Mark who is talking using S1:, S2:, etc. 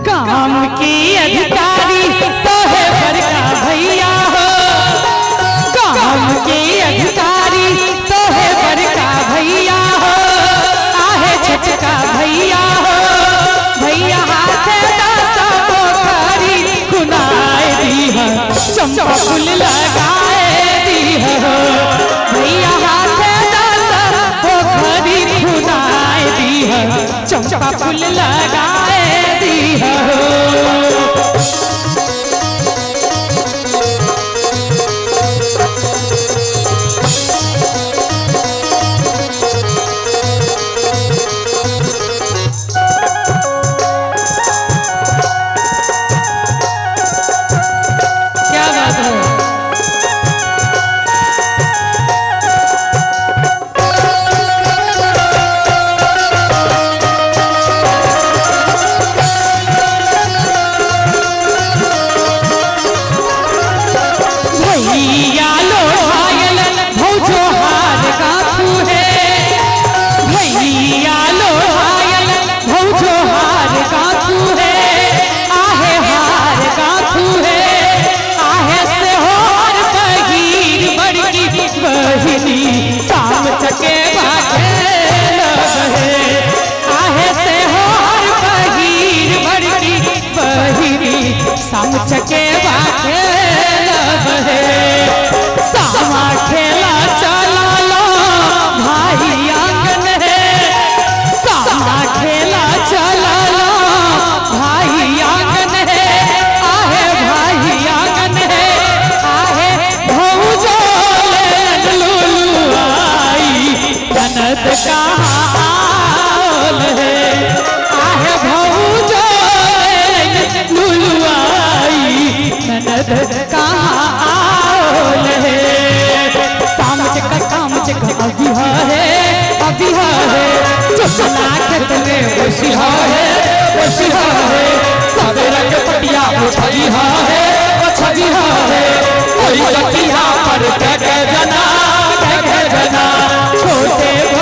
S1: काम की अधिकारी तो है बड़का भैया हो, काम की अधिकारी तो है बड़का भैया हो, आहे छोटका भैया हो, भैया हाथे दासा पोखरी खुनाए दी है, चंपा फूल लगाए दी हो, भैया हाथे दासा पोखरी खुनाए दी है, चंपा फूल लगाए दी हो। भैया लो घायल भौजो हार गाथू है, भैया लो घायल भौजो हार गाथू है, आहे हार गाथू है, आहे से होर बहीर बड़की बहिनी शाम चके बाटे है, आहे से होर बहीर बड़की बहिनी शाम चके बाटे सामा खेला चला लो भाई आंगन है, सामा खेला चला लो भाई आंगन है, आहे भाई आंगन है, आहे भौजो लुलु आई ननद कहाँ आल है, आहे भौजो लुलु आई ननद कहाँ अभी है जो सनाखत में वसिहा है सब रंग पटिया छबिहा है कोई गतिया पर जना छोटे